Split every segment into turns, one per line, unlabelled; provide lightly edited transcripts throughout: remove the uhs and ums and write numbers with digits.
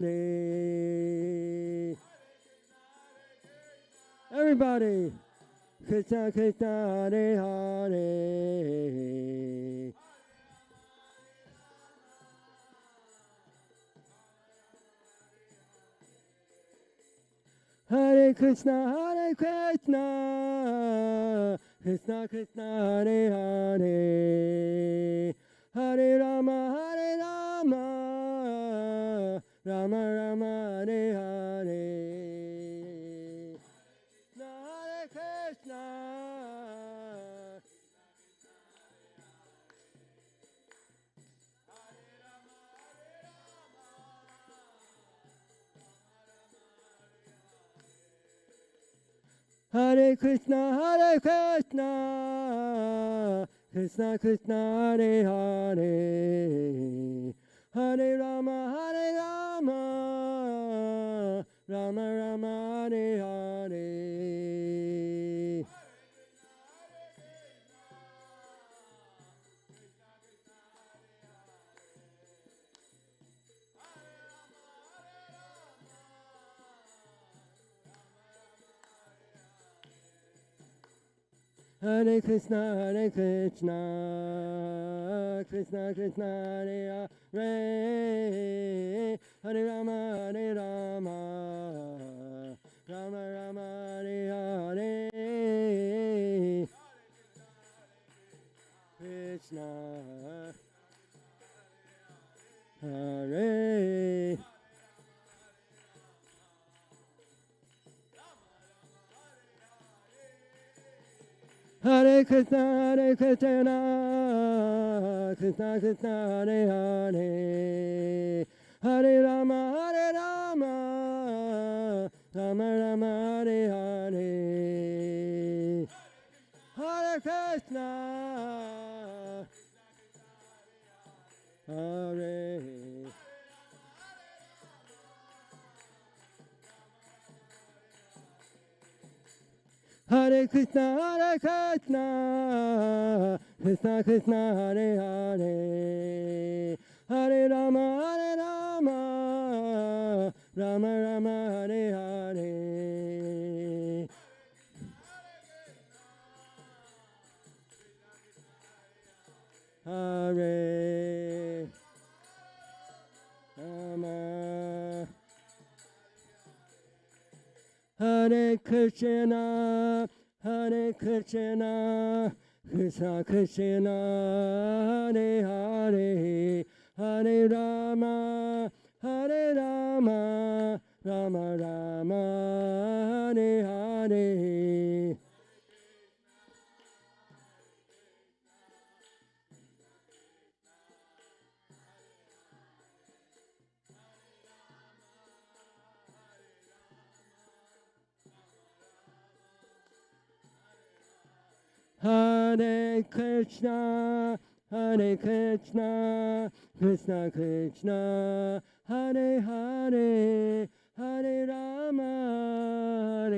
Hare. Everybody. Krishna Krishna Hare Hare. Hare Krishna, Krishna Krishna, Hare Hare, Hare Rama, Rama Rama, Hare Hare. Hare Krishna. Hare Krishna, Krishna Krishna, Hare Hare, Hare Rama, Rama Rama, Hare Hare. Hare Krishna, Krishna Krishna, Hare Hare, Hare Rama, Rama Rama, Hare Hare. Krishna, Hare. Hare Krishna, Krishna Krishna, Hare Hare, Hare Rama, Rama Rama, Hare Hare. Hare Krishna, Hare. Hare Krishna, Krishna Krishna, Hare Hare, Hare Rama, Rama Rama, Hare Hare. Hare Rama. Hare Krishna, Krishna Krishna, Hare Hare, Hare Rama, Rama Rama, Hare Hare. Hare Krishna, Krishna Krishna, Hare Hare, Hare Rama,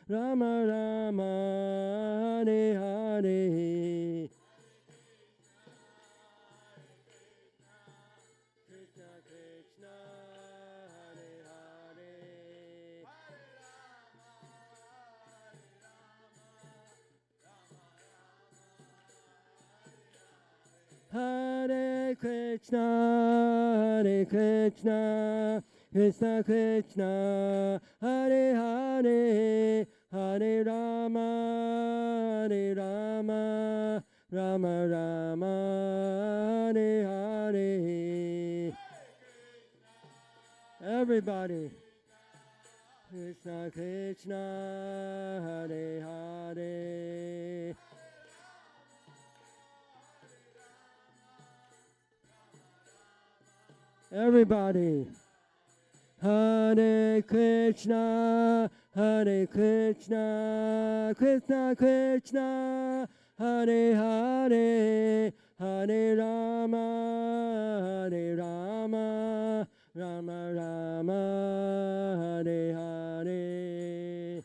Rama Rama, Hare Hare. Hare Krishna, Krishna Krishna, Hare Hare, Hare Rama, Rama Rama, Hare Hare. Everybody. Krishna Krishna, Hare Hare. Everybody. Hare Krishna, Krishna Krishna, Hare Hare, Hare Rama, Rama Rama, Hare Hare.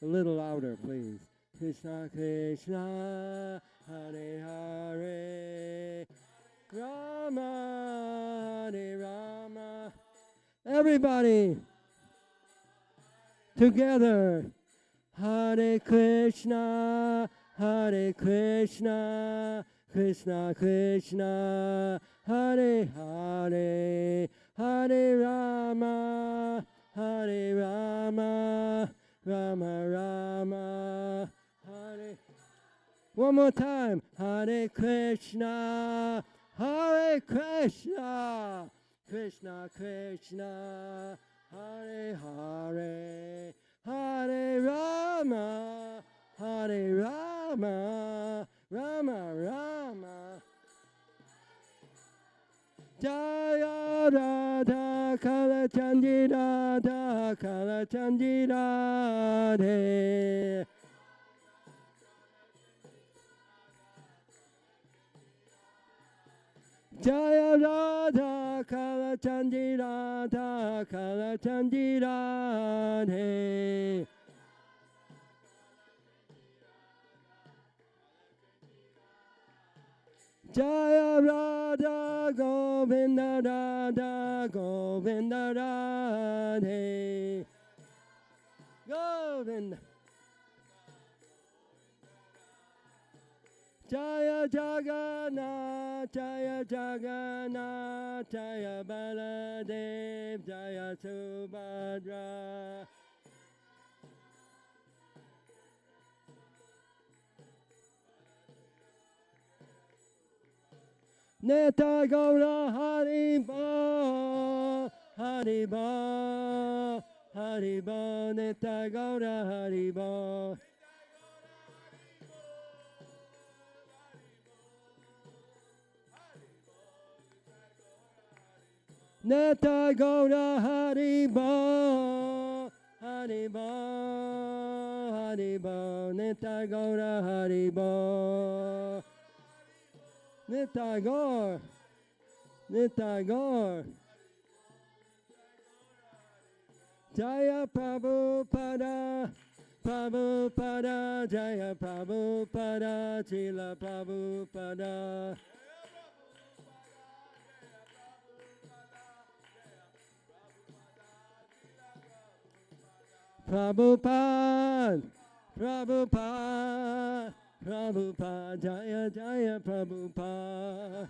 A little louder, please. Krishna Krishna, Hare Hare. Rama, Hare Rama. Everybody together. Hare Krishna, Hare Krishna, Krishna Krishna, Hare Hare, Hare Rama, Hare Rama, Rama Rama, Hare. One more time. Hare Krishna, Hare Krishna, Krishna Krishna, Hare Hare, Hare Rama, Hare Rama, Rama Rama. Jaya Radha Kala Chandi Radha Kala Chandi Radhe. Jaya Radha Kala Chandi Radha Kala Chandi Radhe. Jaya Radha Govinda Radha Govinda Radhe. Govinda. Jaya Jagannath, Jaya Jagannath, Jaya Baladev, Jaya Subhadra. Neta Gaura Haribo, Haribo, Haribo, Neta Gaura Haribo. Neta Gaura Haribo, Haribo, Haribo, Neta Gaura Haribo. Nita Gaur, Nita Gaur. Jaya Prabhupada, Prabhupada, Jaya Prabhupada, Chila Prabhupada. Prabhupada, Prabhupada, Prabhupada, Jaya Jaya Prabhupada.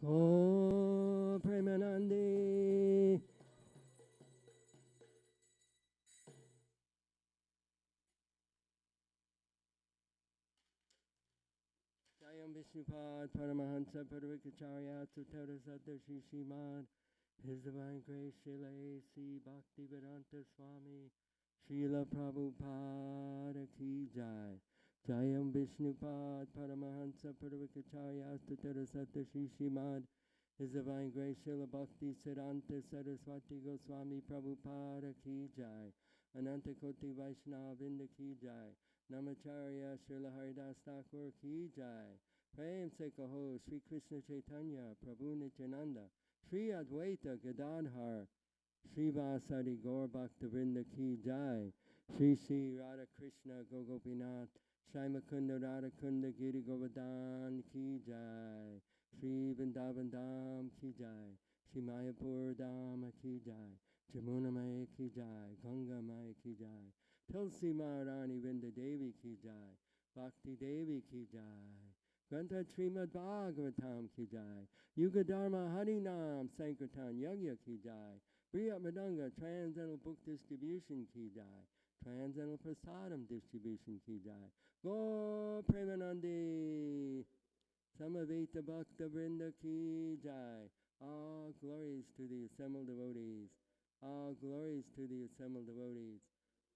Oh, Premanandi. Jayam Vishnupad, Paramahansa, Padavakacharya, Sutara Sadashi Shimad, His Divine Grace, Srila A.C. Bhaktivedanta Swami, Srila Prabhupada Ki Jai. Jayam Vishnupad, Paramahansa, Padavakacharya, Sutara Sadashi Shimad, His Divine Grace, Srila Bhakti Siddhanta Saraswati Goswami Prabhupada Ki Jai. Ananta Koti Vaishnavinda Ki Jai. Namacharya Srila Haridas Thakur Ki Jai. Prem Se Kaho Sri Krishna Chaitanya Prabhu Nityananda Sri Advaita Gadadhar Sri Vasari Gaur Bhaktivinoda Ki Jai. Sri Sri Radha Krishna Gogopinath Shaimakunda Radha Kunda Giri Govardhan Ki Jai. Sri Vrindavan Dham Ki Jai. Sri Mayapur Dham Ki Jai. Jamuna Maya Ki Jai. Ganga Maya Ki Jai. Tulsi Maharani Vrinda Devi Ki Jai. Bhakti Devi Ki Jai. Grantha Srimad Bhagavatam Ki Jai. Yuga Dharma Harinam Sankirtan Yagya Ki Jai. Priya Madanga Transcendental Book Distribution Ki Jai. Transcendental Prasadam Distribution Ki Jai. Go Premanandi. Samaveta Bhakta Vrinda Ki Jai. All glories to the assembled devotees. All glories to the assembled devotees.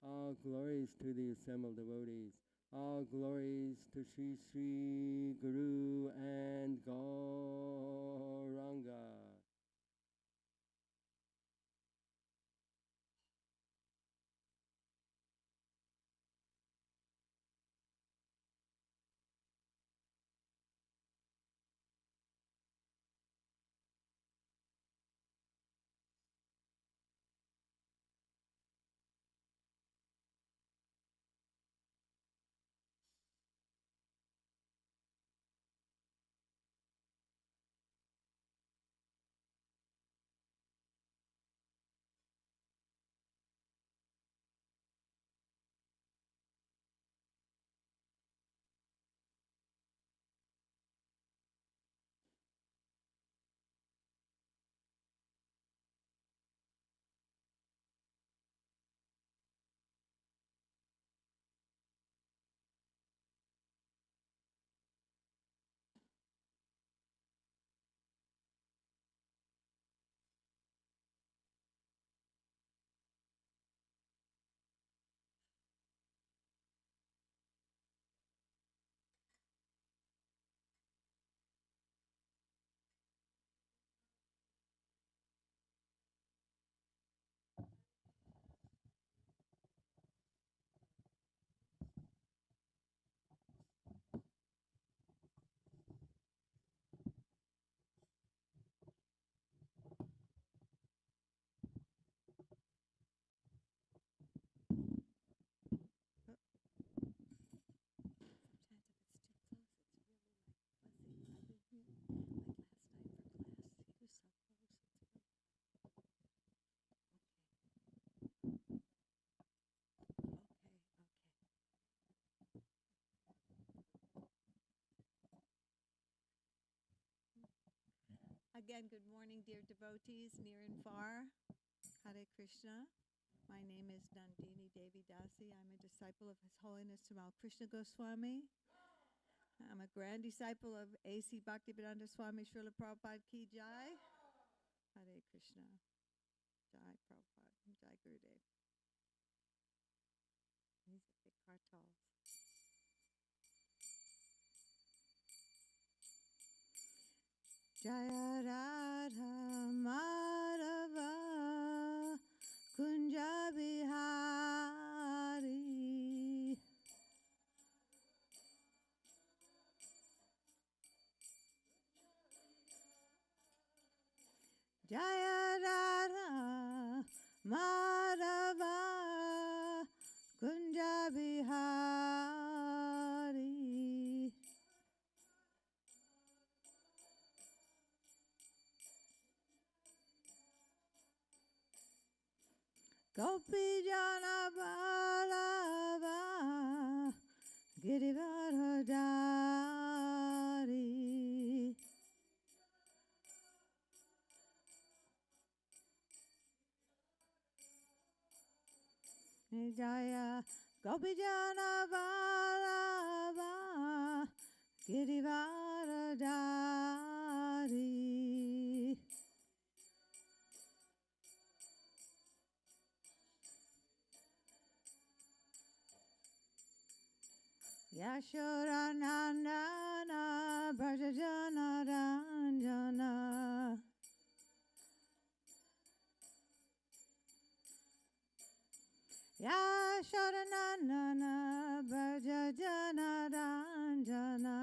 All glories to the assembled devotees. All glories to Sri Sri Guru and Gauranga.
Again, good morning, dear devotees, near and far. Hare Krishna. My name is Nandini Devi Dasi. I'm a disciple of His Holiness Tamal Krishna Goswami. I'm a grand disciple of A.C. Bhaktivedanta Swami Srila Prabhupada Ki Jai. Hare Krishna. Jai Prabhupada. Jai Gurudev. These are big kartals. Jaya Radha Madhava Kunja Bihari. Jaya Radha Madhava Kunja Bihari. Gopi Jana Balava Girivardhari. Jaya Gopi Jana Balava Girivardhari. Yashoda Nandana Brajajana Ranjana. Yashoda Nandana Brajajana Ranjana.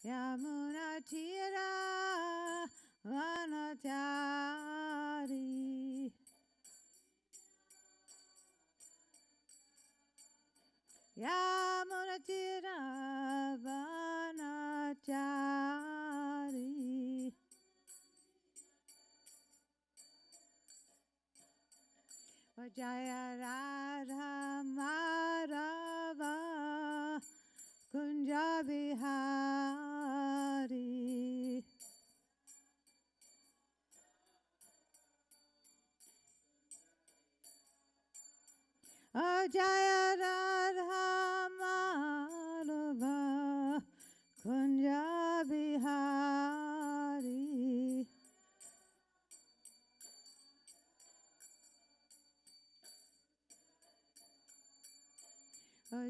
Yamuna Tira Vanatari. Yamuna Tira Vanatari. Jaya Radha Madhava Kunja Bihari. Jaya Radha Madhava Kunja Bihari.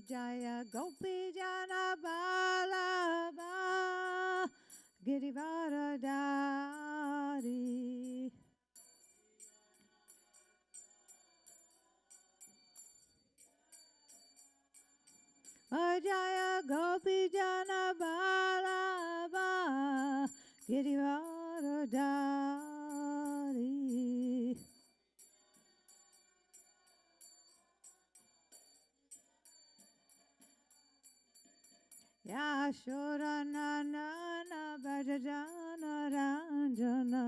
Jaya Gopi Jana Balava Girivardhari. Jaya Gopi Jana Balava Girivardhari. Yashoda Nandana Brajajana Ranjana.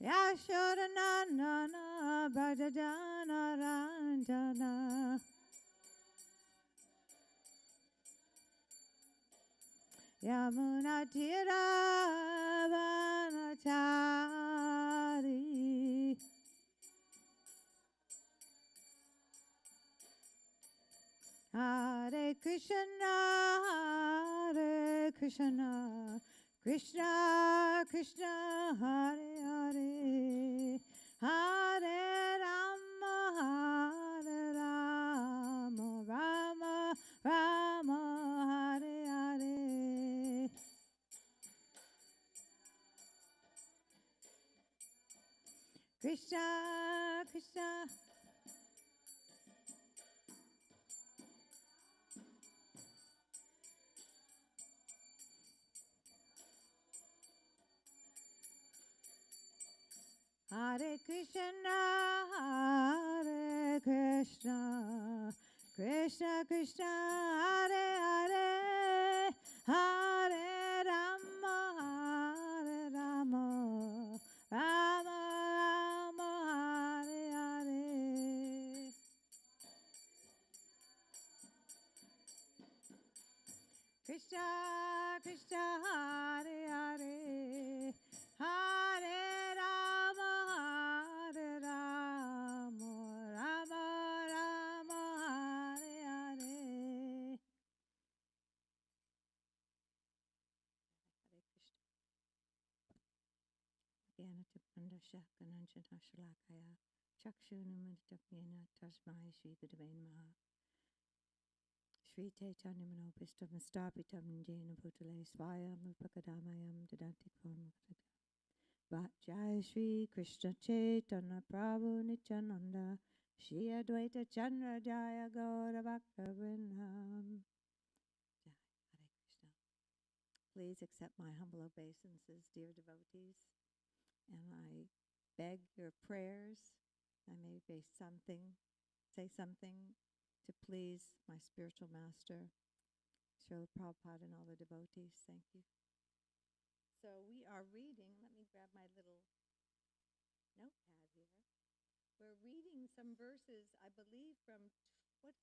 Yashoda Nandana Brajajana Ranjana. Yamuna Tira Vanatari. Hare Krishna, Hare Krishna, Krishna Krishna, Hare Hare, Hare Rama, Hare Rama, Rama Rama, Hare Hare. Krishna Krishna. Hare Krishna, Hare Krishna, Krishna Krishna, Hare Hare, Krishna Hare Hare Hare Rama Hare Rama Rama Rama Hare Hare. Hare Krishna. Jnanatipandasya Gananjana Shalakaya Chakshunumudapyena Tasmai Shri Gurave Namaha. Shri Chaitanya Manopistam Stapitam Jena Bhutale Svayam Upakadamayam Dadanti Kvarmukta. Jai Shri Krishna Chaitanya Prabhu Nityananda Shri Advaita Chandra Jaya Gaura Bhakta Vrindam. Jai Hare Krishna. Please accept my humble obeisances, dear devotees, and I beg your prayers. I may say something to please my spiritual master, Srila Prabhupada, and all the devotees. Thank you. So we are reading, let me grab my little notepad here. We're reading some verses, I believe, from, 24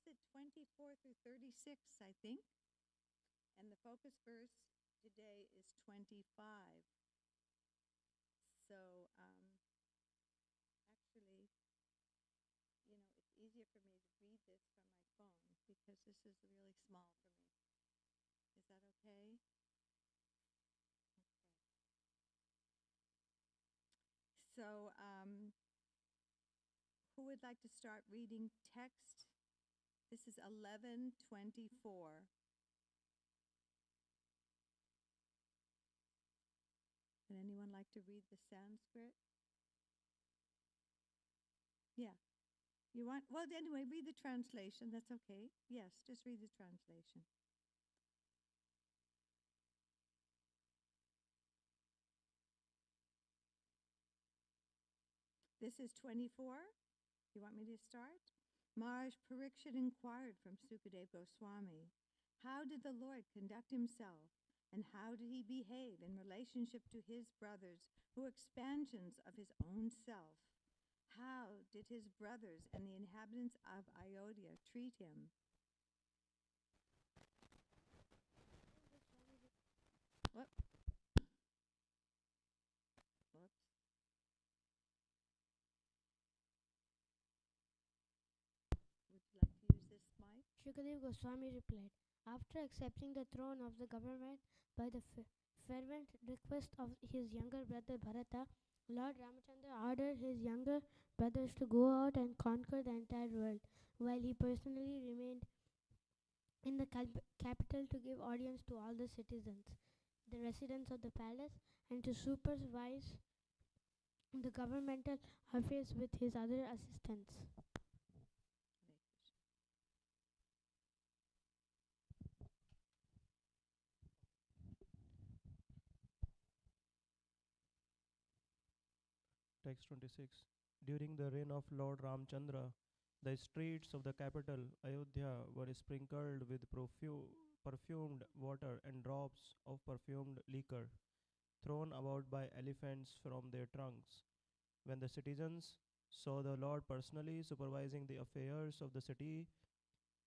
through 36, I think. And the focus verse today is 25. So, actually, it's easier for me to read this from my phone because this is really small for me. Is that okay? So, who would like to start reading text? This is 11:24. Would anyone like to read the Sanskrit? Yeah. You want? Well, anyway, read the translation. That's okay. Yes, just read the translation. This is 24. You want me to start? Maharaj Parikshit inquired from Sukadeva Goswami, how did the Lord conduct himself, and how did he behave in relationship to his brothers who were expansions of his own self? How did his brothers and the inhabitants of Ayodhya treat him? Whoop. Whoops. Would you like to use this mic?
Shukadeva Goswami replied, after accepting the throne of the government by the fervent request of his younger brother Bharata, Lord Ramachandra ordered his younger brothers to go out and conquer the entire world, while he personally remained in the capital to give audience to all the citizens, the residents of the palace, and to supervise the governmental affairs with his other assistants.
Text 26. During the reign of Lord Ramchandra, the streets of the capital, Ayodhya, were sprinkled with perfumed water and drops of perfumed liquor, thrown about by elephants from their trunks. When the citizens saw the Lord personally supervising the affairs of the city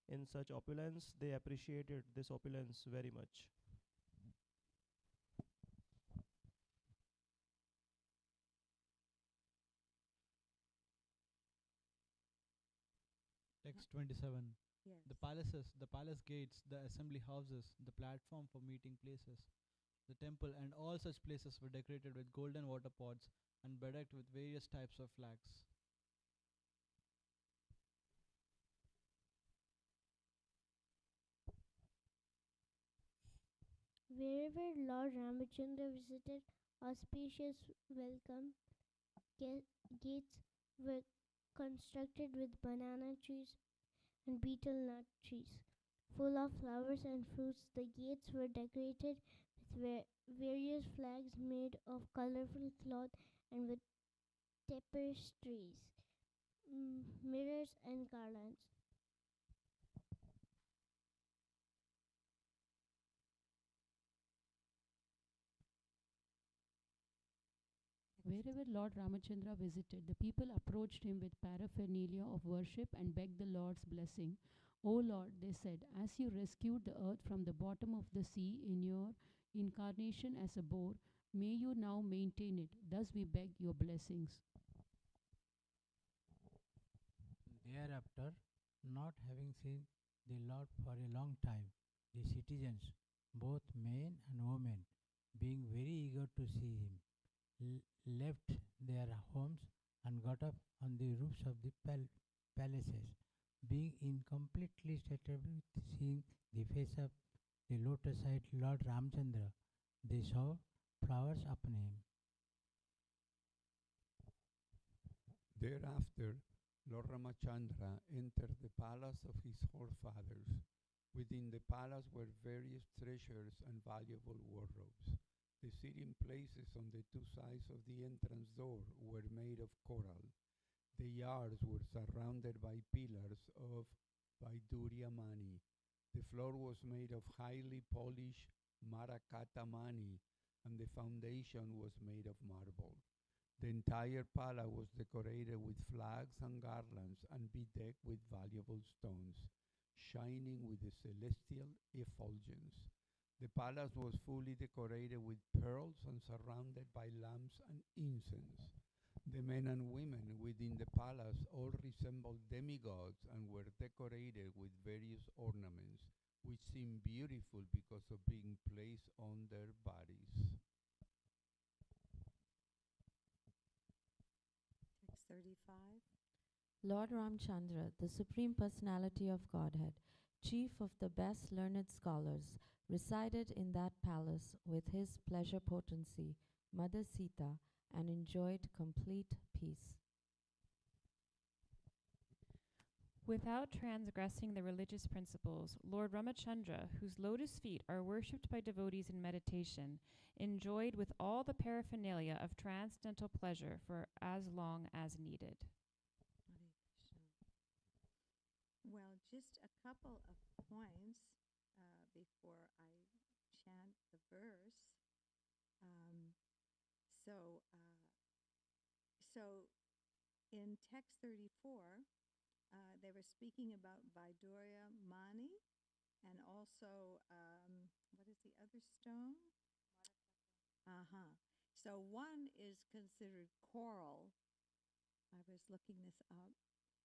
in such opulence, they appreciated this opulence very much.
Text 27.
Yes.
The palaces, the palace gates, the assembly houses, the platform for meeting places, the temple, and all such places were decorated with golden water pots and bedecked with various types of flags.
Wherever Lord Ramachandra visited, auspicious welcome gates were constructed with banana trees and betel nut trees. Full of flowers and fruits, the gates were decorated with various flags made of colorful cloth and with tapestries, mirrors, and garlands.
Wherever Lord Ramachandra visited, the people approached him with paraphernalia of worship and begged the Lord's blessing O Lord, they said, as you rescued the earth from the bottom of the sea in your incarnation as a boar, may you now maintain it. Thus we beg your blessings.
Thereafter, not having seen the Lord for a long time, the citizens, both men and women, being very eager to see him, left their homes and got up on the roofs of the palaces, being incompletely satisfied with seeing the face of the lotus-eyed Lord Ramchandra. They saw flowers upon him.
Thereafter, Lord Ramachandra entered the palace of his forefathers. Within the palace were various treasures and valuable wardrobes. The sitting places on the two sides of the entrance door were made of coral. The yards were surrounded by pillars of Vaidurya mani. The floor was made of highly polished Marakata mani, and the foundation was made of marble. The entire palace was decorated with flags and garlands and bedecked with valuable stones, shining with a celestial effulgence. The palace was fully decorated with pearls and surrounded by lamps and incense. The men and women within the palace all resembled demigods and were decorated with various ornaments, which seemed beautiful because of being placed on their bodies.
Text 35.
Lord Ramchandra, the Supreme Personality of Godhead, chief of the best learned scholars, resided in that palace with his pleasure potency, Mother Sita, and enjoyed complete peace.
Without transgressing the religious principles, Lord Ramachandra, whose lotus feet are worshipped by devotees in meditation, enjoyed with all the paraphernalia of transcendental pleasure for as long as needed.
Hare Krishna. Well, just a couple of points before I chant the verse. So in text 34, they were speaking about Vaidurya Mani and also, what is the other stone? So one is considered coral. I was looking this up.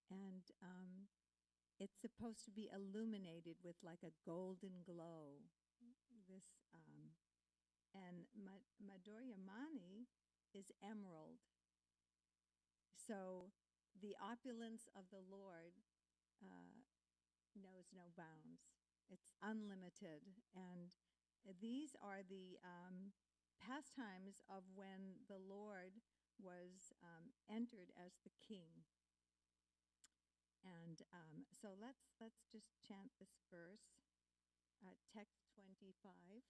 And it's supposed to be illuminated with like a golden glow. And Madhurya Mani is emerald. So the opulence of the Lord knows no bounds. It's unlimited. And these are the pastimes of when the Lord was entered as the king. And so let's just chant this verse, text 25,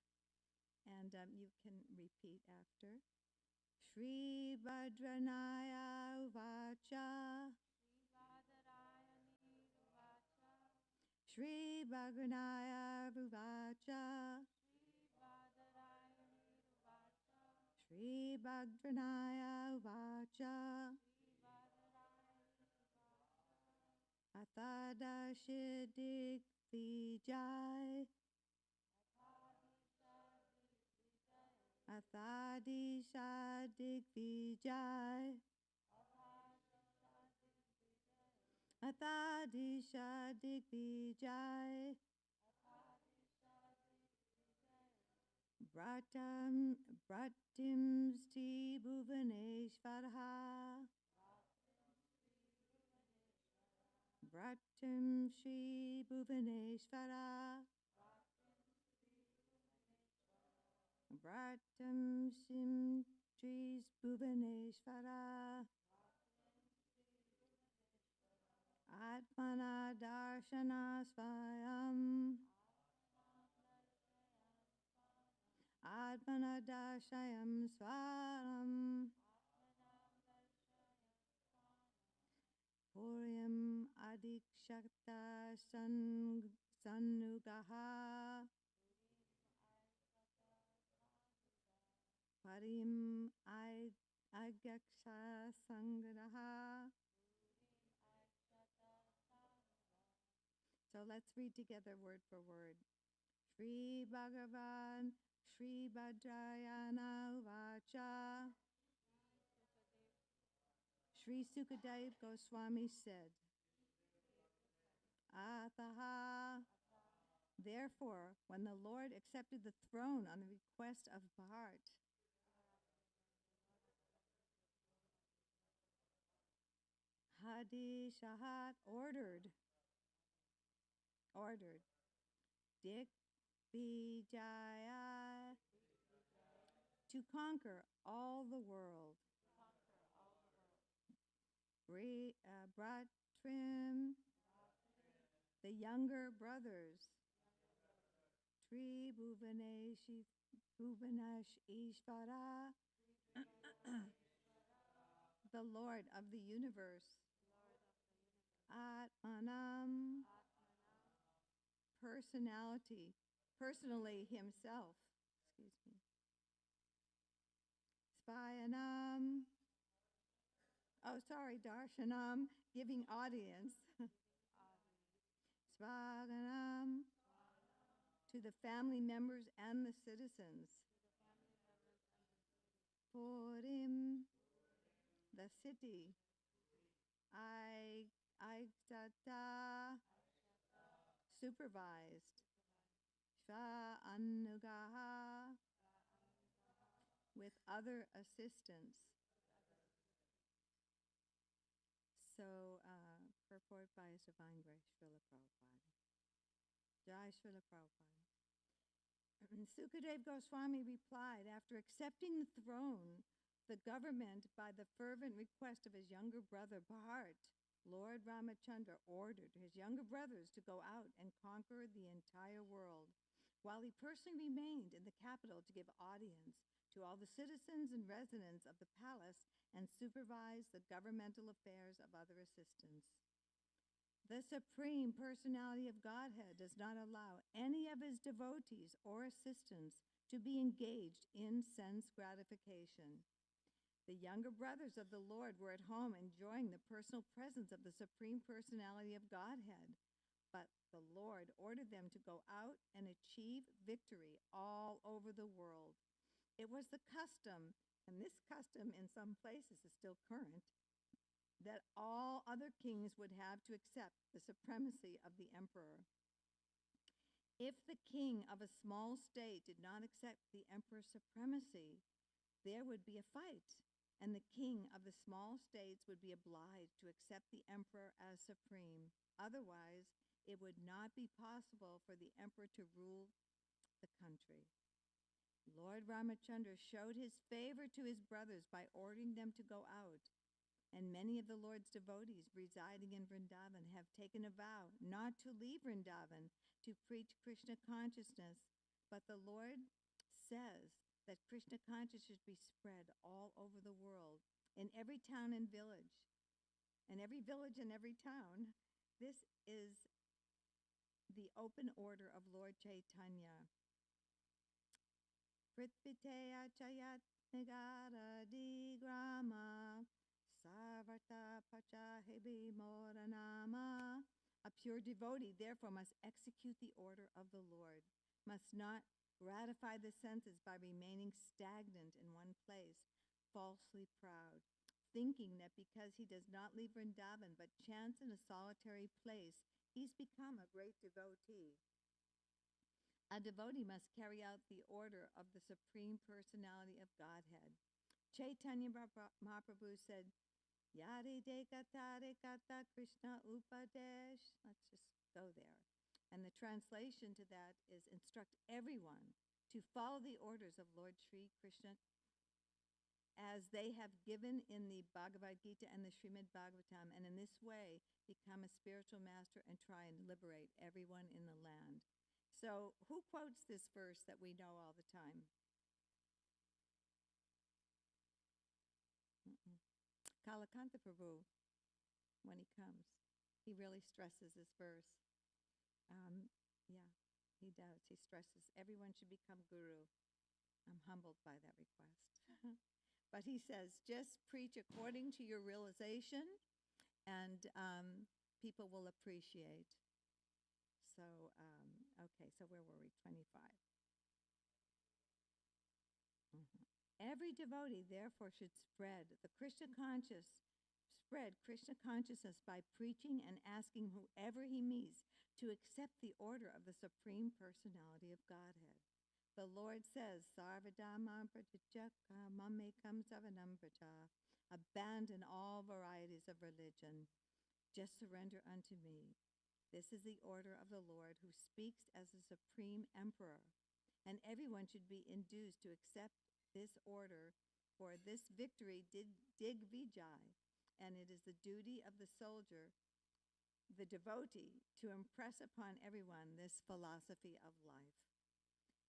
and you can repeat after. Shri Bhadranaya Uvacha. Shri Bhadranaya Uvacha. Shri Bhadranaya Uvacha. Atada Shidik Vijay. Athadi Shadik Vijay. Athadi Shadik Vijay. Bratim Sti Bhuvaneshvarha. Bratim Shri Bhuvaneshvara. Bratam Sim Shri Bhuvaneshvara. Atmana Darshana Svayam. Atmana Darshayam Swaram. Puryam Adikshakta Sanugaha. Parim Agaksha Sangraha. So let's read together word for word. Shri Bhagavan Shri Bhadrayana Vacha. Shri Sukadev Goswami said, Ataha. Therefore, when the Lord accepted the throne on the request of Bharat, Hadi Shahat ordered Dik Vijaya to conquer all the world. Bratrim, the younger brothers, Tri Bhuvanesh Ishvara, the Lord of the universe, Atmanam, personally himself, Spayanam, Darshanam, giving audience, Svaganam, to the family members and the citizens, Purim, the city, Aiksata, supervised, Shva Anugaha, with other assistance. So, purport by His Divine Grace, Srila Prabhupada. Jai Srila Prabhupada. Sukadev Goswami replied, after accepting the throne, the government, by the fervent request of his younger brother Bharat, Lord Ramachandra ordered his younger brothers to go out and conquer the entire world, while he personally remained in the capital to give audience to all the citizens and residents of the palace and supervise the governmental affairs of other assistants. The Supreme Personality of Godhead does not allow any of his devotees or assistants to be engaged in sense gratification. The younger brothers of the Lord were at home enjoying the personal presence of the Supreme Personality of Godhead, but the Lord ordered them to go out and achieve victory all over the world. It was the custom, and this custom in some places is still current, that all other kings would have to accept the supremacy of the emperor. If the king of a small state did not accept the emperor's supremacy, there would be a fight, and the king of the small states would be obliged to accept the emperor as supreme. Otherwise, it would not be possible for the emperor to rule the country. Lord Ramachandra showed his favor to his brothers by ordering them to go out, and many of the Lord's devotees residing in Vrindavan have taken a vow not to leave Vrindavan to preach Krishna consciousness, but the Lord says that Krishna consciousness should be spread all over the world, in every town and village, and every village and every town. This is the open order of Lord Chaitanya. Pritpiteya chayat nigara di grama sarvata pachahibi moranama. A pure devotee therefore must execute the order of the Lord, must not gratify the senses by remaining stagnant in one place, falsely proud, thinking that because he does not leave Vrindavan but chants in a solitary place, he's become a great devotee. A devotee must carry out the order of the Supreme Personality of Godhead. Chaitanya Mahaprabhu said, Yadi dekata dekata Krishna upadesh. Let's just go there. And the translation to that is, instruct everyone to follow the orders of Lord Sri Krishna as they have given in the Bhagavad Gita and the Srimad Bhagavatam, and in this way become a spiritual master and try and liberate everyone in the land. So who quotes this verse that we know all the time? Kalakanta Prabhu, when he comes, he really stresses this verse. Yeah, he does. He stresses everyone should become guru. I'm humbled by that request. But he says, just preach according to your realization, and people will appreciate. Okay, so where were we? 25. Every devotee, therefore, should spread Krishna consciousness by preaching and asking whoever he meets to accept the order of the Supreme Personality of Godhead. The Lord says, Sarvadhamma Pratyaka Mamekam Savanam Praja. Abandon all varieties of religion. Just surrender unto me. This is the order of the Lord who speaks as the Supreme Emperor. And everyone should be induced to accept this order, for this victory dig vijay, and it is the duty of the soldier, the devotee, to impress upon everyone this philosophy of life.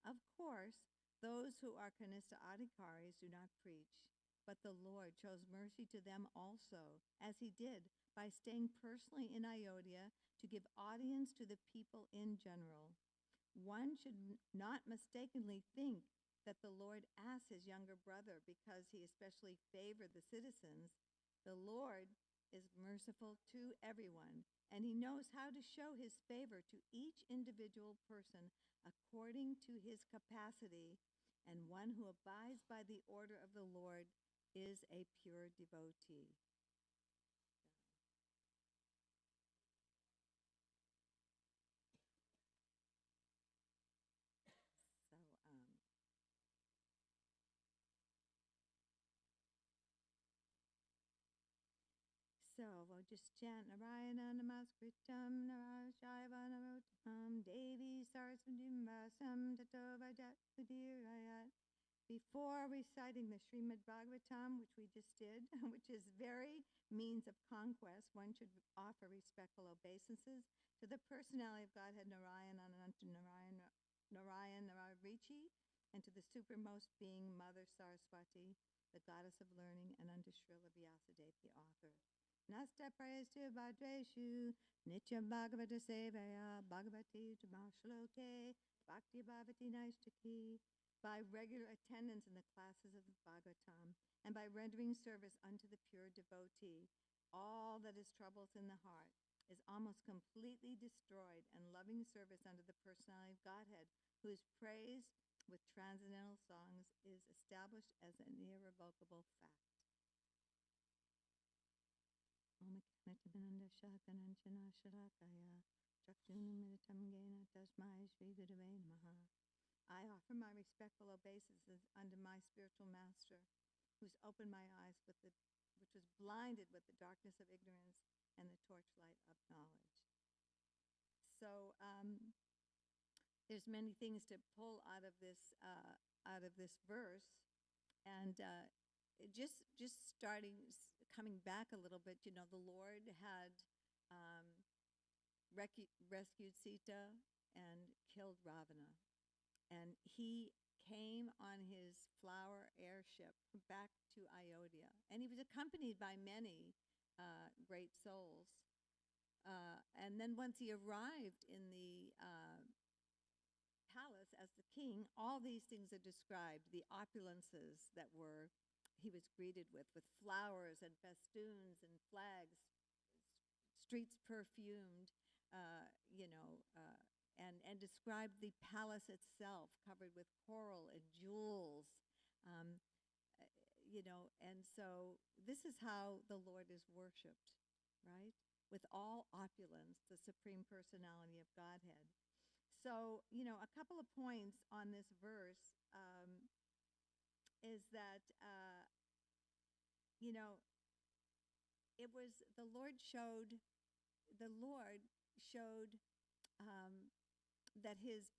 Of course, those who are kanista adhikaris do not preach, but the Lord shows mercy to them also, as he did by staying personally in Ayodhya to give audience to the people in general. One should not mistakenly think that the Lord asked his younger brother because he especially favored the citizens. The Lord is merciful to everyone, and he knows how to show his favor to each individual person according to his capacity, and one who abides by the order of the Lord is a pure devotee. So we'll just chant Narayana Namaskritam Narashaiva Narotam Devi Sarasvatim Tato Vajat Sudirayat. Before reciting the Srimad Bhagavatam, which we just did, which is very means of conquest, one should offer respectful obeisances to the personality of Godhead Narayana Narayan Nararichi, and to the supermost being Mother Saraswati, the goddess of learning, and unto Srila Vyasadeva, the author. Nasta prayestu bhadreshu nityam bhagavata sevaya bhagavati tamashloke bhakti bhavati naistaki. By regular attendance in the classes of the Bhagavatam and by rendering service unto the pure devotee, all that is troublesome in the heart is almost completely destroyed, and loving service unto the personality of Godhead, who is praised with transcendental songs, is established as an irrevocable fact. I offer my respectful obeisances unto my spiritual master, who's opened my eyes which was blinded with the darkness of ignorance and the torchlight of knowledge. So there's many things to pull out of this verse, and just coming back a little bit, the Lord had rescued Sita and killed Ravana. And he came on his flower airship back to Ayodhya. And he was accompanied by many great souls. And then once he arrived in the palace as the king, all these things are described, the opulences that he was greeted with flowers and festoons and flags, streets perfumed, and described the palace itself covered with coral and jewels, and so this is how the Lord is worshipped, right? With all opulence, the Supreme Personality of Godhead. So, a couple of points on this verse is that, it was the Lord showed that his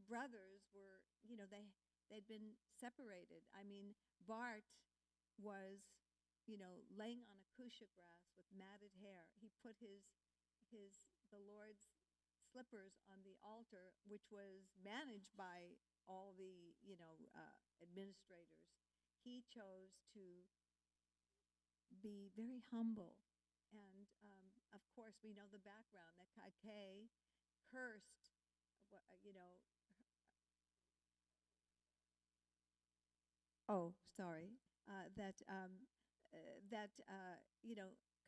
brothers were, they'd been separated. I mean, Bart was, laying on a kusha grass with matted hair. He put the Lord's slippers on the altar, which was managed by all the, administrators. He chose to be very humble. And, of course, we know the background that Kaikeyi cursed,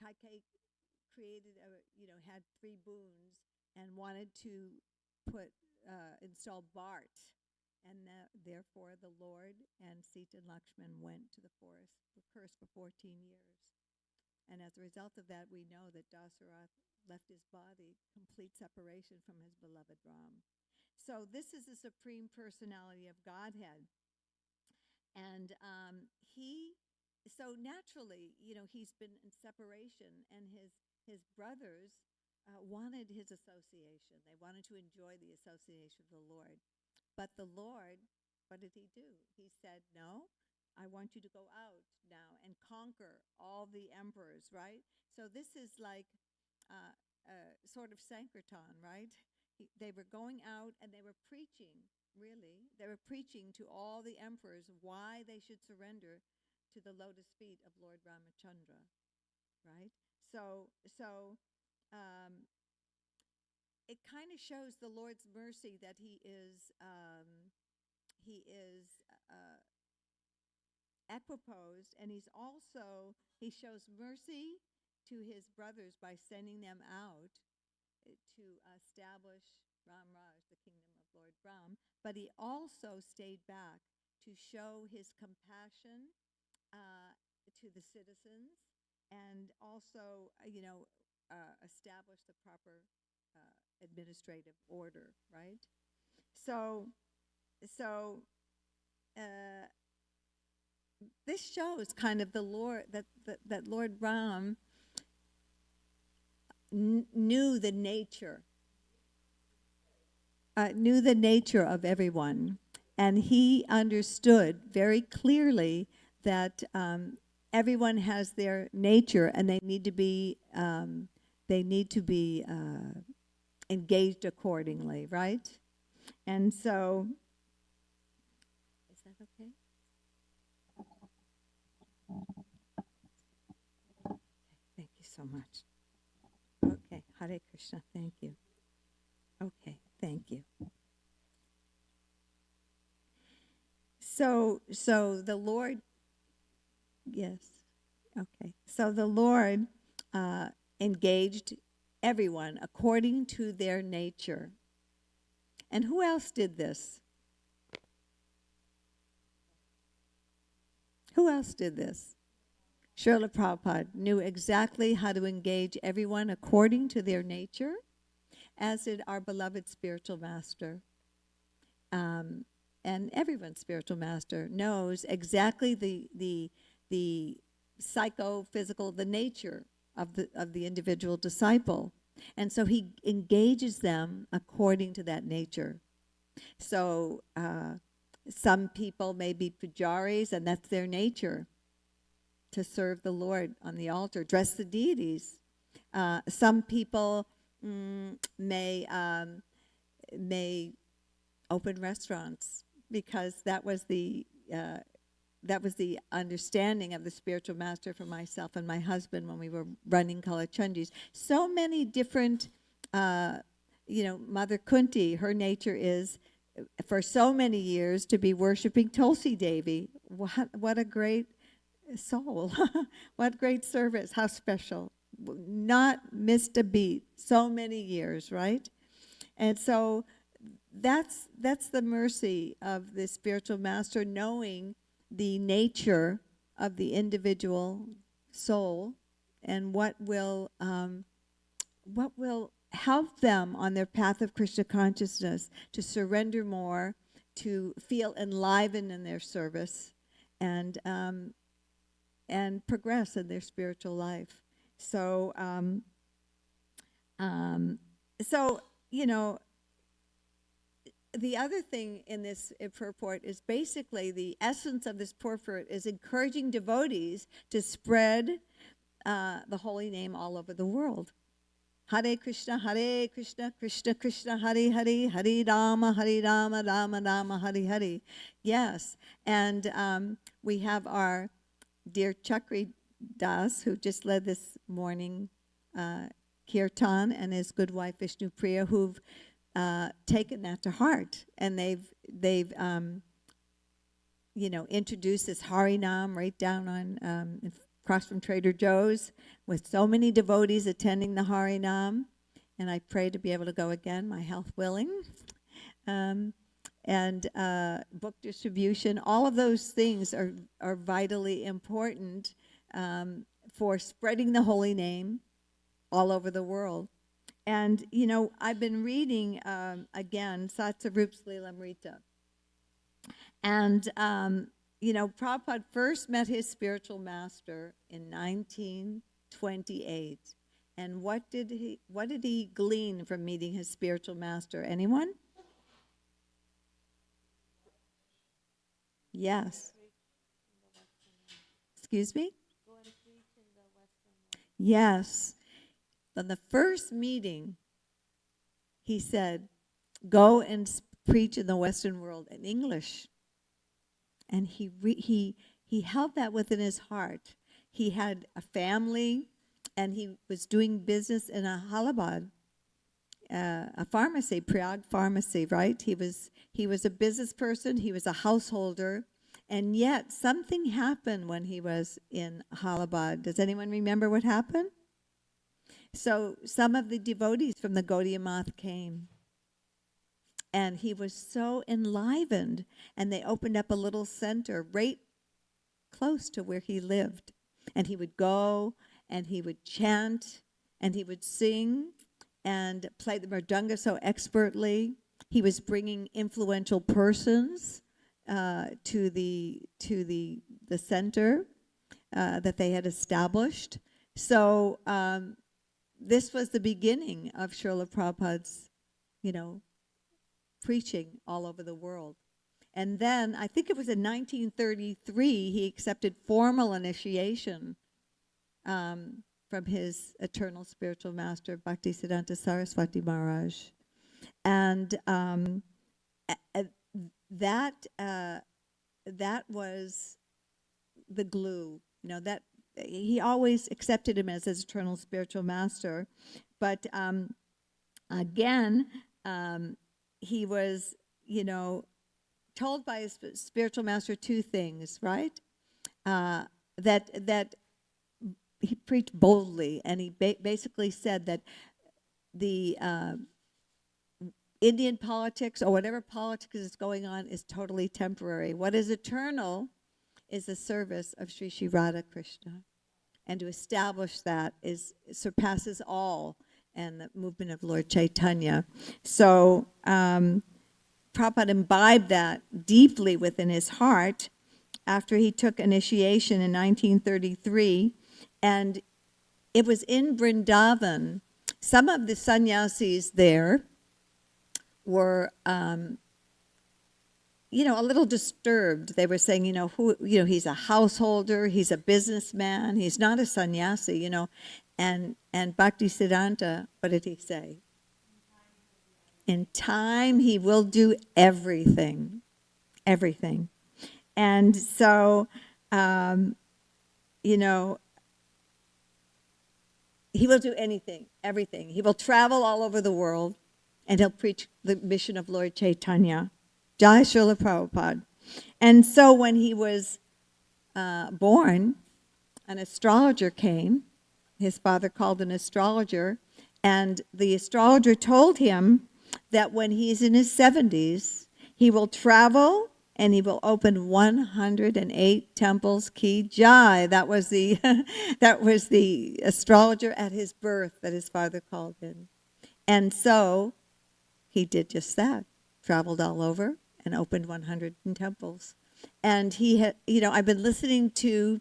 Kaikeyi created, had 3 boons, and wanted to install Bart. And therefore the Lord and Sita and Lakshman went to the forest, were cursed for 14 years. And as a result of that, we know that Dasarath left his body, complete separation from his beloved Ram. So this is the Supreme Personality of Godhead. And so naturally, he's been in separation, and his brothers wanted his association. They wanted to enjoy the association of the Lord. But the Lord, what did he do? He said, no, I want you to go out now and conquer all the emperors, right? So this is like sort of Sankirtan, right? They were going out and they were preaching, really. They were preaching to all the emperors why they should surrender to the lotus feet of Lord Ramachandra, right? So it kind of shows the Lord's mercy that he is equiposed, and he shows mercy to his brothers by sending them out to establish Ram Raj, the kingdom of Lord Ram. But he also stayed back to show his compassion to the citizens, and also establish the proper administrative order, right? So this shows kind of the Lord, that Lord Ram knew the nature of everyone, and he understood very clearly that everyone has their nature, and they need to be engaged accordingly, right? And so, is that okay? Thank you so much. Okay, Hare Krishna, thank you. Okay, thank you. So the Lord, yes, okay. So the Lord engaged everyone according to their nature. And who else did this? Who else did this? Srila Prabhupada knew exactly how to engage everyone according to their nature, as did our beloved spiritual master. And everyone's spiritual master knows exactly the psychophysical, the nature of the individual disciple. And so he engages them according to that nature. So some people may be pujaris, and that's their nature, to serve the Lord on the altar, dress the deities. Some people may open restaurants, because that was the understanding of the spiritual master for myself and my husband when we were running Kalachandjis. So many different, Mother Kunti, her nature is, for so many years, to be worshiping Tulsi Devi. What a great soul. What great service. How special. Not missed a beat. So many years, right? And so that's the mercy of the spiritual master, knowing the nature of the individual soul and what will help them on their path of Krishna consciousness to surrender more, to feel enlivened in their service, and progress in their spiritual life. So the other thing in this purport is basically the essence of this purport is encouraging devotees to spread the holy name all over the world. Hare Krishna, Krishna Krishna, Hare Hare, Hare Rama, Rama Rama, Hare Hare. Yes, and we have our dear Chakri Das, who just led this morning kirtan, and his good wife Vishnu Priya, who've taken that to heart, and they've introduced this Harinam right down on across from Trader Joe's, with so many devotees attending the Harinam, and I pray to be able to go again, my health willing. Book distribution, all of those things are vitally important for spreading the holy name all over the world. And, I've been reading, again, Satsarup's Lilamrita. And, Prabhupada first met his spiritual master in 1928. And what did he glean from meeting his spiritual master? Anyone? Yes. Excuse me? Yes. On the first meeting, he said, go and preach in the Western world in English. And he held that within his heart. He had a family, and he was doing business in a Allahabad, a pharmacy, Prayag pharmacy, right? He was a business person. He was a householder. And yet something happened when he was in Allahabad. Does anyone remember what happened? So some of the devotees from the Gaudiya Math came. And he was so enlivened. And they opened up a little center right close to where he lived. And he would go and he would chant and he would sing and play the mridanga so expertly. He was bringing influential persons to the center that they had established. So this was the beginning of Srila Prabhupada's, preaching all over the world. And then, I think it was in 1933, he accepted formal initiation from his eternal spiritual master, Bhaktisiddhanta Saraswati Maharaj. And that was the glue, that he always accepted him as his eternal spiritual master. But again, he was, told by his spiritual master two things, right? That he preached boldly, and he basically said that the Indian politics or whatever politics is going on is totally temporary. What is eternal is the service of Sri Sri Radha Krishna. And to establish that surpasses all and the movement of Lord Chaitanya. So Prabhupada imbibed that deeply within his heart after he took initiation in 1933. And it was in Vrindavan. Some of the sannyasis there were, a little disturbed. They were saying, he's a householder, he's a businessman, he's not a sannyasi, And Bhaktisiddhanta, what did he say? In time, he will do everything. Everything. And so, he will do anything, everything. He will travel all over the world, and he'll preach the mission of Lord Chaitanya. Jai Srila Prabhupada. And so when he was born, an astrologer came. His father called an astrologer, and the astrologer told him that when he's in his 70s, he will travel and he will open 108 temples. Ki Jai. That was the astrologer at his birth that his father called in. And so he did just that. Traveled all over and opened 100 temples. And he had, I've been listening to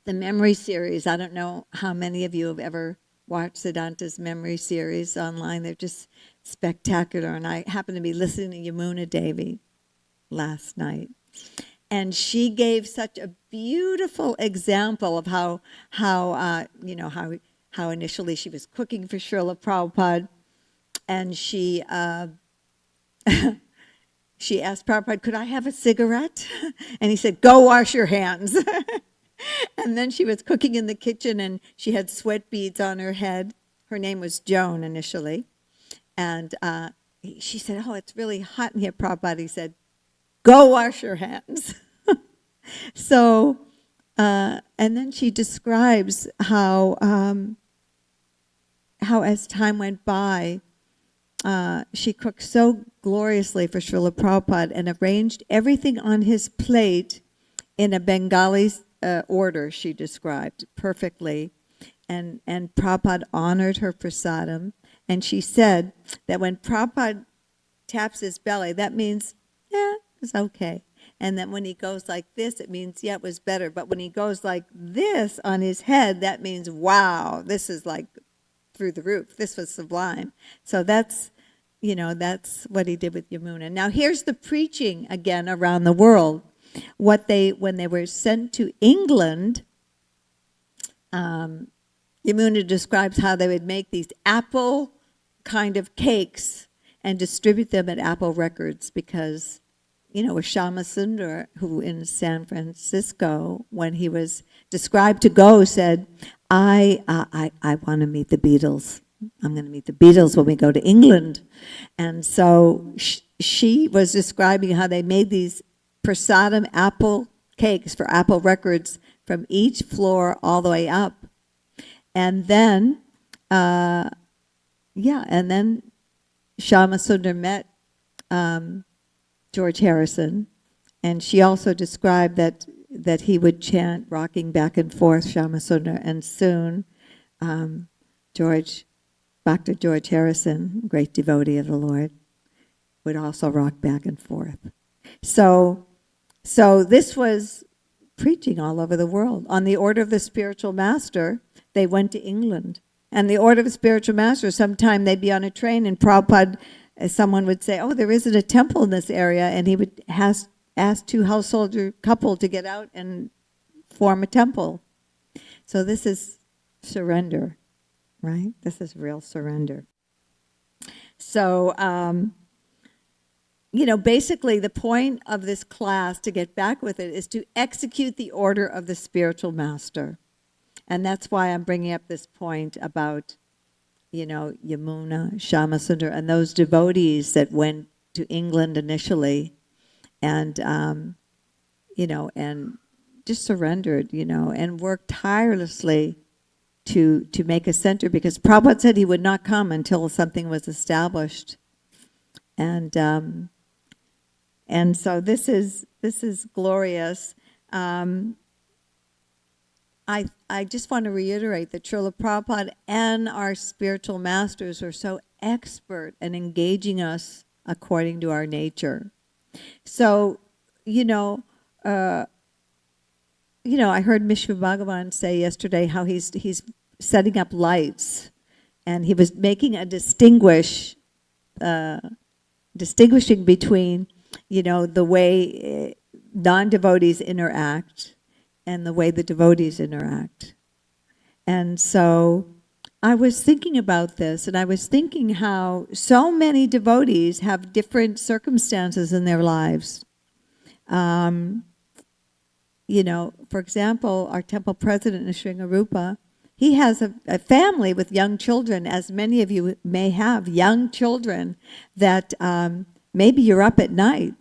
the memory series. I don't know how many of you have ever watched Siddhanta's memory series online. They're just spectacular. And I happened to be listening to Yamuna Devi last night. And she gave such a beautiful example of how initially she was cooking for Srila Prabhupada. And she she asked Prabhupada, could I have a cigarette? And he said, go wash your hands. And then she was cooking in the kitchen, and she had sweat beads on her head. Her name was Joan initially. And she said, oh, it's really hot in here, Prabhupada. He said, go wash your hands. So, and then she describes how how as time went by, she cooked so gloriously for Srila Prabhupada and arranged everything on his plate in a Bengali order, she described perfectly. And Prabhupada honored her prasadam. And she said that when Prabhupada taps his belly, that means, yeah, it's okay. And then when he goes like this, it means, yeah, it was better. But when he goes like this on his head, that means, wow, this is like through the roof. This was sublime. So that's, that's what he did with Yamuna. Now here's the preaching again around the world. When they were sent to England, Yamuna describes how they would make these apple kind of cakes and distribute them at Apple Records because, with Shama Sundar, who in San Francisco, when he was described to go, said, I want to meet the Beatles. I'm going to meet the Beatles when we go to England. And so she was describing how they made these prasadam apple cakes for Apple Records from each floor all the way up. And then, and then Shama Sundar met George Harrison, and she also described that he would chant rocking back and forth Shama Sundar, and soon Dr. George Harrison, great devotee of the Lord, would also rock back and forth. So this was preaching all over the world. On the order of the spiritual master, they went to England. And the order of the spiritual master, sometime they'd be on a train, and Prabhupada, someone would say, oh, there isn't a temple in this area, and he would ask two householder couple to get out and form a temple. So this is surrender, right? This is real surrender. So, basically the point of this class, to get back with it, is to execute the order of the spiritual master. And that's why I'm bringing up this point about, Yamuna, Shama Sundar, and those devotees that went to England initially and, and just surrendered, and worked tirelessly to make a center, because Prabhupada said he would not come until something was established. And so this is glorious. I just want to reiterate that Srila Prabhupada and our spiritual masters are so expert in engaging us according to our nature. So, I heard Mishra Bhagavan say yesterday how he's setting up lights, and he was making a distinguishing between, the way non-devotees interact and the way the devotees interact. And so I was thinking about this, and I was thinking how so many devotees have different circumstances in their lives. For example, our temple president, Nrsingarupa, he has a family with young children, as many of you may have, young children that maybe you're up at night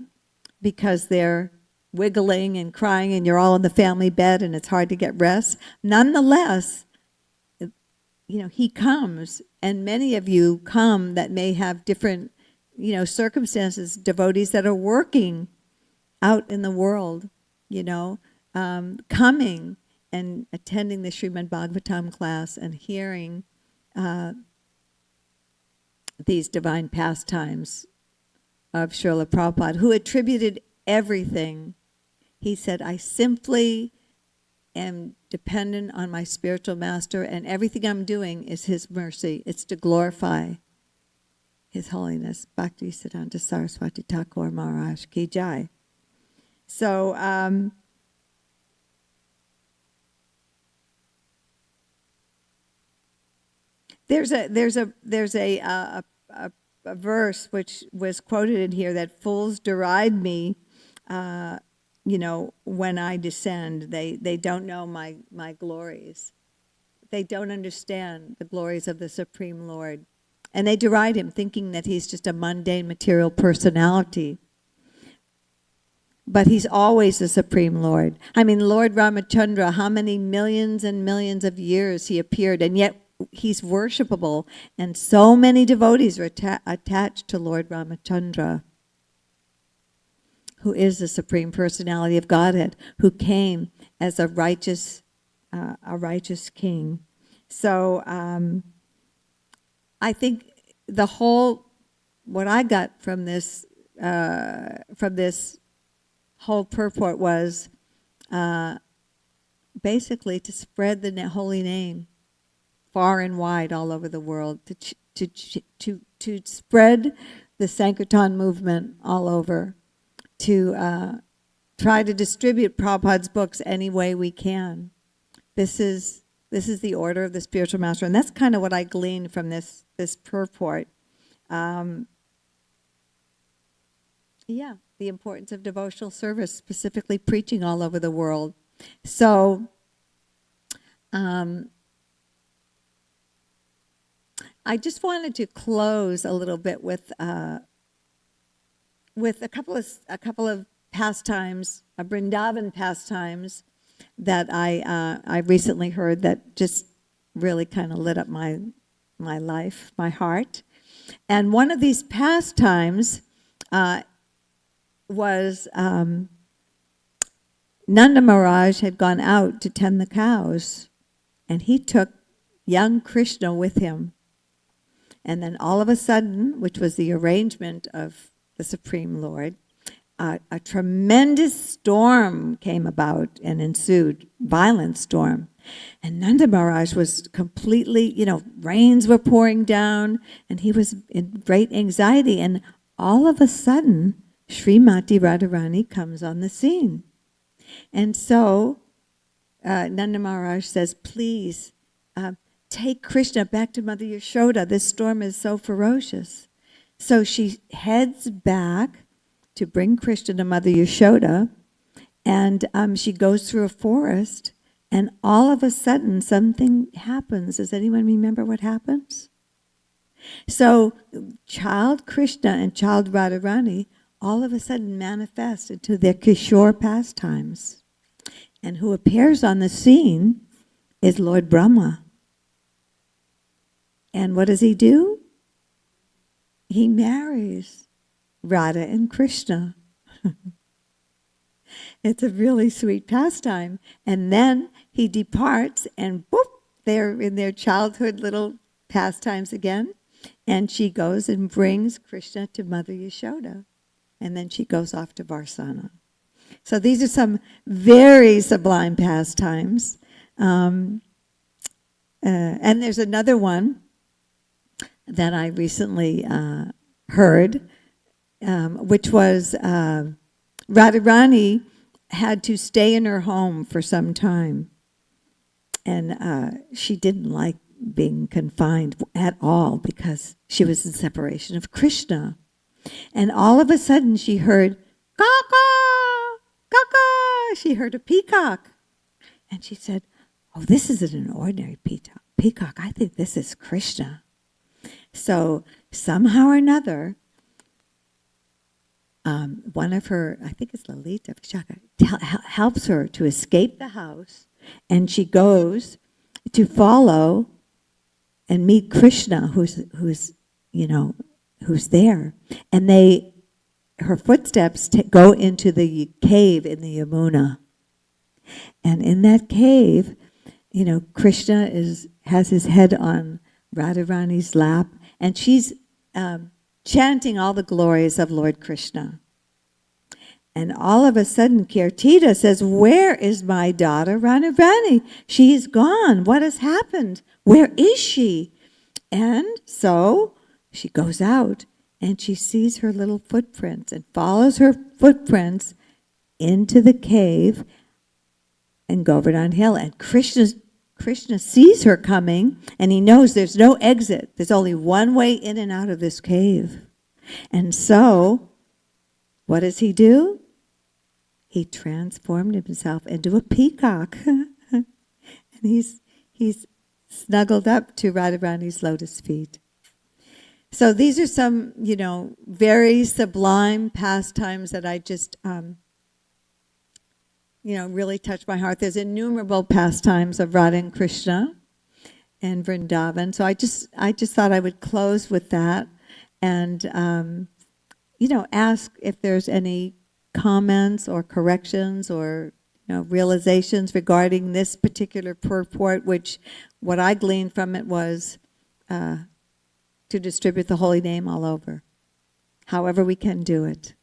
because they're wiggling and crying and you're all in the family bed and it's hard to get rest. Nonetheless, he comes, and many of you come that may have different, circumstances, devotees that are working out in the world, coming and attending the Srimad Bhagavatam class and hearing these divine pastimes of Srila Prabhupada, who attributed everything. He said, I simply am dependent on my spiritual master, and everything I'm doing is his mercy. It's to glorify His Holiness Bhaktisiddhanta Saraswati Thakur Maharaj Ki Jai. So, there's a verse which was quoted in here, that fools deride me, when I descend. They don't know my glories. They don't understand the glories of the Supreme Lord. And they deride him, thinking that he's just a mundane material personality. But he's always the Supreme Lord. I mean, Lord Ramachandra, how many millions and millions of years he appeared, and yet he's worshipable, and so many devotees are attached to Lord Ramachandra, who is the Supreme Personality of Godhead, who came as a righteous king. So I think what I got from this whole purport was basically to spread the holy name far and wide all over the world, to spread the Sankirtan movement all over, to try to distribute Prabhupada's books any way we can. This is the order of the spiritual master, and that's kind of what I gleaned from this purport. The importance of devotional service, specifically preaching all over the world. So, I just wanted to close a little bit with a couple of pastimes, Vrindavan pastimes that I recently heard that just really kind of lit up my life, my heart. And one of these pastimes was Nanda Maharaj had gone out to tend the cows, and he took young Krishna with him. And then all of a sudden, which was the arrangement of the Supreme Lord, a tremendous storm came about and ensued, violent storm. And Nanda Maharaj was completely, rains were pouring down, and he was in great anxiety. And all of a sudden, Srimati Radharani comes on the scene. And so Nanda Maharaj says, please take Krishna back to Mother Yashoda. This storm is so ferocious. So she heads back to bring Krishna to Mother Yashoda, and she goes through a forest, and all of a sudden something happens. Does anyone remember what happens? So child Krishna and child Radharani all of a sudden manifest into their Kishore pastimes. And who appears on the scene is Lord Brahma. And what does he do? He marries Radha and Krishna. It's a really sweet pastime. And then he departs, and boop, they're in their childhood little pastimes again. And she goes and brings Krishna to Mother Yashoda. And then she goes off to Varsana. So these are some very sublime pastimes. And there's another one that I recently heard, which was Radharani had to stay in her home for some time. And she didn't like being confined at all because she was in separation of Krishna. And all of a sudden she heard, "Caw-caw, caw-caw." She heard a peacock. And she said, "Oh, this isn't an ordinary peacock. I think this is Krishna." So somehow or another, one of her, I think it's Lalita Vishaka, helps her to escape the house, and she goes to follow and meet Krishna, who's there. And her footsteps go into the cave in the Yamuna. And in that cave, Krishna has his head on Radharani's lap, and she's chanting all the glories of Lord Krishna. And all of a sudden, Kirtida says, "Where is my daughter Radharani? She is gone. What has happened? Where is she?" And so she goes out, and she sees her little footprints and follows her footprints into the cave in Govardhan Hill. And Krishna sees her coming, and he knows there's no exit. There's only one way in and out of this cave. And so, what does he do? He transformed himself into a peacock. And he's snuggled up to Radharani's lotus feet. So these are some, very sublime pastimes that I just, really touched my heart. There's innumerable pastimes of Radha and Krishna. and Vrindavan. So I just thought I would close with that and, ask if there's any comments or corrections or, realizations regarding this particular purport, which what I gleaned from it was to distribute the holy name all over, however we can do it.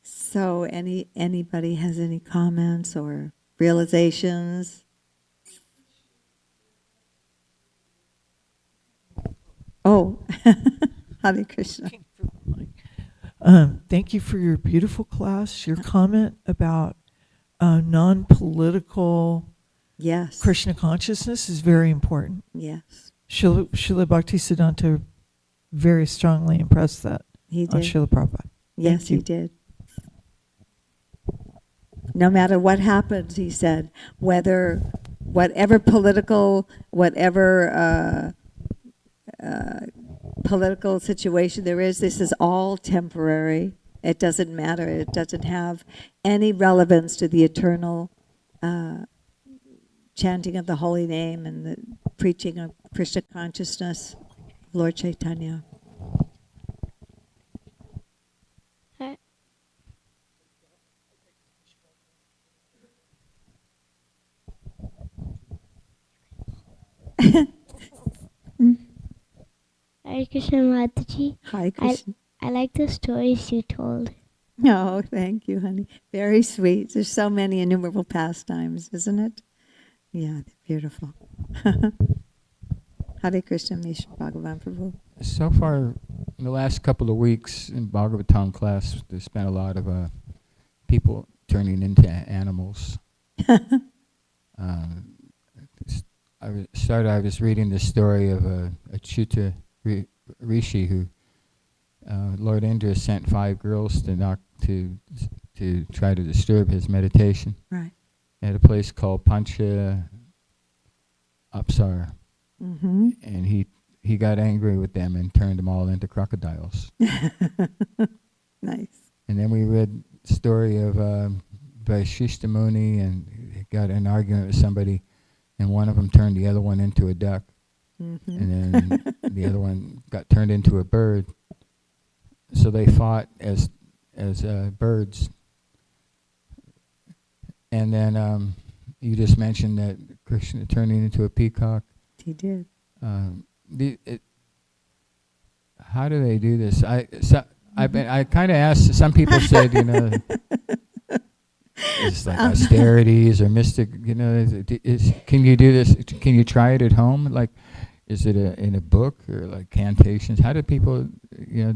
So anybody has any comments or realizations? Oh, Hare Krishna.
Thank you for your beautiful class. Your comment about non-political
Yes.
Krishna consciousness is very important.
Yes.
Srila Bhaktisiddhanta very strongly impressed that
He
on
did.
Srila Prabhupada.
Yes, he did. No matter what happens, he said, whatever political situation there is, this is all temporary. It doesn't matter. It doesn't have any relevance to the eternal chanting of the holy name and the preaching of Krishna consciousness, Lord Chaitanya.
Hare Krishna Mataji.
Hi, Krishna.
I like the stories you told.
Oh, thank you, honey. Very sweet. There's so many innumerable pastimes, isn't it? Yeah, beautiful. Hare Krishna, Mishra Bhagavan Prabhu.
So far, in the last couple of weeks in Bhagavatam class, there's been a lot of people turning into animals. I was reading the story of a Achyuta Rishi who Lord Indra sent 5 girls to try to disturb his meditation.
Right.
At a place called Pancha Apsara.
Mm-hmm.
And he got angry with them and turned them all into crocodiles.
Nice.
And then we read the story of Vaishishta Muni, and he got in an argument with somebody, and one of them turned the other one into a duck.
Mm-hmm.
And then the other one got turned into a bird. So they fought as birds. And then you just mentioned that Krishna turning into a peacock.
He did.
How do they do this? I kind of asked. Some people said, it's like austerities or mystic. Can you do this? Can you try it at home? Like, is it in a book or like cantations? How do people,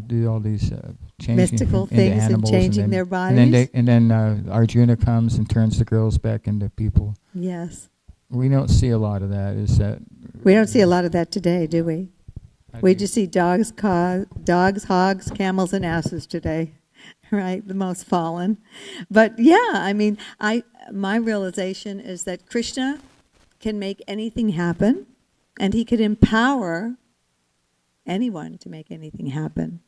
do all these changing
mystical
into
things and
animals
changing
then,
their bodies?
And then Arjuna comes and turns the girls back into people.
Yes.
We don't see a lot of that. Is that?
We don't see a lot of that today, do we? We just see dogs, hogs, camels, and asses today, right? The most fallen. But yeah, I mean, my realization is that Krishna can make anything happen, and he could empower anyone to make anything happen.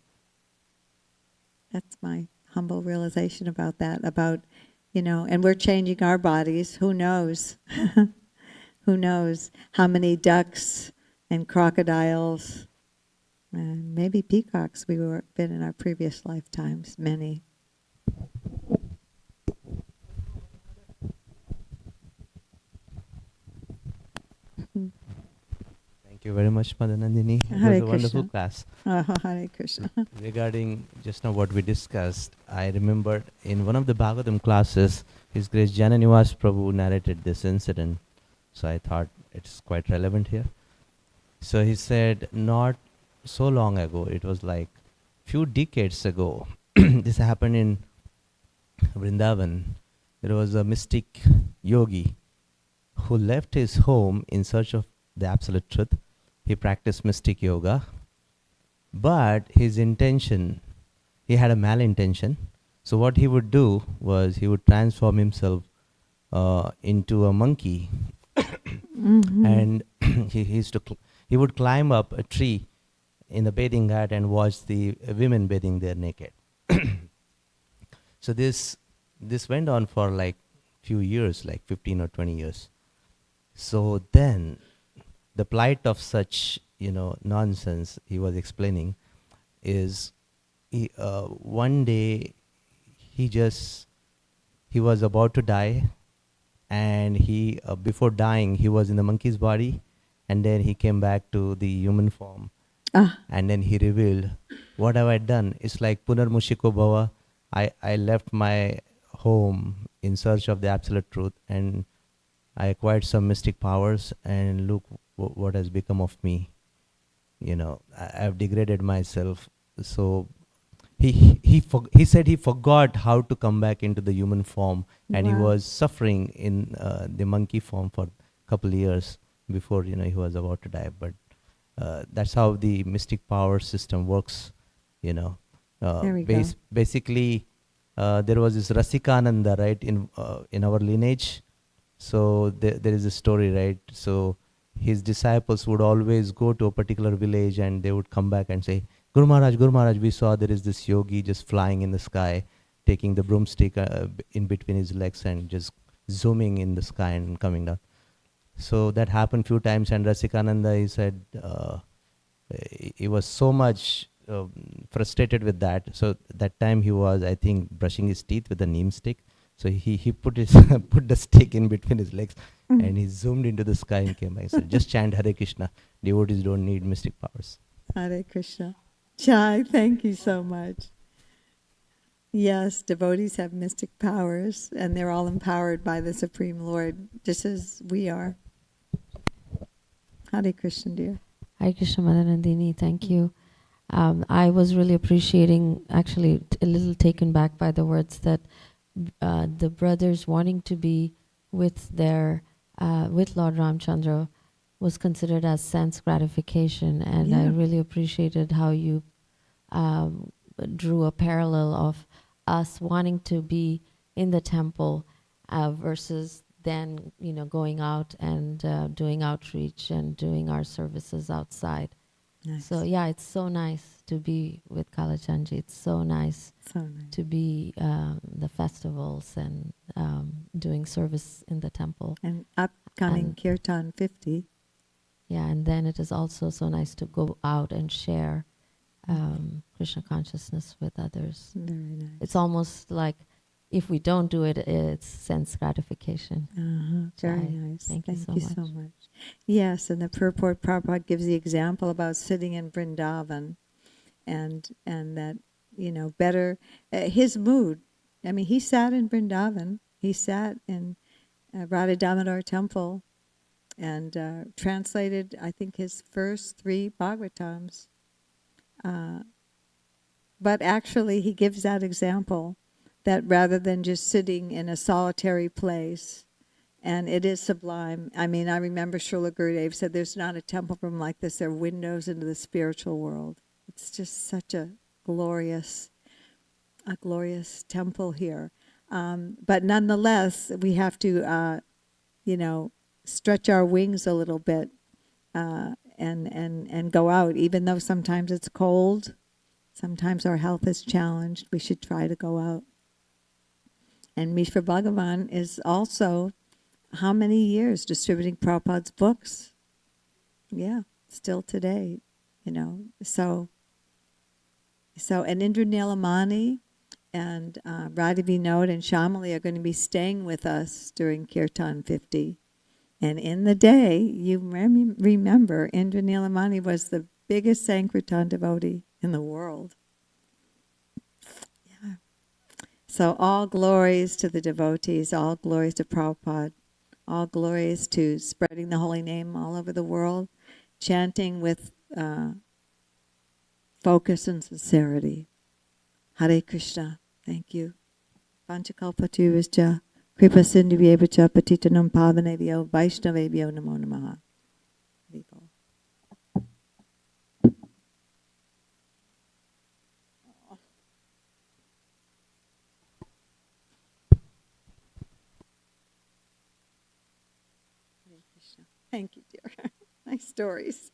That's my humble realization about that, and we're changing our bodies. Who knows? Who knows how many ducks and crocodiles and maybe peacocks we were been in our previous lifetimes, many.
Thank you very much, Madanandini. It
Hare
was a wonderful
Krishna.
class.
Hare Krishna.
Regarding just now what we discussed, I remembered in one of the Bhagavatam classes, His Grace Jananivas Prabhu narrated this incident. So I thought it's quite relevant here. So he said, not so long ago, it was like few decades ago, this happened in Vrindavan. There was a mystic yogi who left his home in search of the absolute truth. He practiced mystic yoga, but his intention, he had a malintention. So what he would do was he would transform himself into a monkey.
Mm-hmm.
And he would climb up a tree in the bathing ghat and watch the women bathing there naked. So this went on for like few years, like 15 or 20 years. So then, the plight of such, nonsense he was explaining is, one day he was about to die, and he before dying he was in the monkey's body, and then he came back to the human form, and then he revealed, what have I done? It's like Punarmushiko Bhava. I left my home in search of the absolute truth, and I acquired some mystic powers, and look what has become of me. I've degraded myself. So he said he forgot how to come back into the human form, and he
Wow.
was suffering in the monkey form for a couple years before he was about to die. But that's how the mystic power system works.
There we go.
Basically, there was this Rasikananda, right, in our lineage. So there is a story, right? So his disciples would always go to a particular village, and they would come back and say, Guru Maharaj, we saw there is this yogi just flying in the sky, taking the broomstick in between his legs and just zooming in the sky and coming down. So that happened few times, and Rasikananda, he said, he was so much frustrated with that. So that time he was, I think, brushing his teeth with a neem stick. So he put his put the stick in between his legs, and he zoomed into the sky and came back. So just chant Hare Krishna. Devotees don't need mystic powers.
Hare Krishna. Jai, thank you so much. Yes, devotees have mystic powers, and they're all empowered by the Supreme Lord, just as we are. Hare Krishna, dear.
Hare Krishna, Mother Nandini, thank you. I was really appreciating, actually a little taken back by the words that the brothers wanting to be with with Lord Ramchandra was considered as sense gratification, and I really appreciated how you drew a parallel of us wanting to be in the temple versus then going out and doing outreach and doing our services outside.
Nice.
So yeah, it's so nice to be with Kalachandji. It's so nice, to be the festivals and doing service in the temple.
And upcoming
And
Kirtan 50.
yeah, and then it is also so nice to go out and share Krishna consciousness with others.
Very nice.
It's almost like if we don't do it, it's sense gratification.
Very
Jai.
nice.
Thank you so much.
Yes, and the purport Prabhupada gives the example about sitting in Vrindavan, and that better his mood. I mean, he sat in Vrindavan. He sat in Radha Damodar temple, and translated, I think, his first 3 Bhagavatams. But actually, he gives that example that rather than just sitting in a solitary place, and it is sublime. I mean, I remember Srila Gurudev said, there's not a temple room like this. There are windows into the spiritual world. It's just such a glorious temple here. But nonetheless, we have to, stretch our wings a little bit and go out. Even though sometimes it's cold, sometimes our health is challenged, we should try to go out. And Mishra Bhagavan is also, how many years distributing Prabhupada's books? Yeah, still today, So and Indra Nilamani and Radha Vinod and Shamali are going to be staying with us during Kirtan 50. And in the day, you remember, Indra Nilamani was the biggest Sankirtan devotee in the world. Yeah. So all glories to the devotees, all glories to Prabhupada, all glories to spreading the holy name all over the world, chanting with focus and sincerity. Hare Krishna. Thank you. Panchakalpataruscha, Kripa Sindhuvyevacha, Patitanam Pavanevyo, Vaishnavevyo, Namo Namaha. Thank you, dear. Nice stories.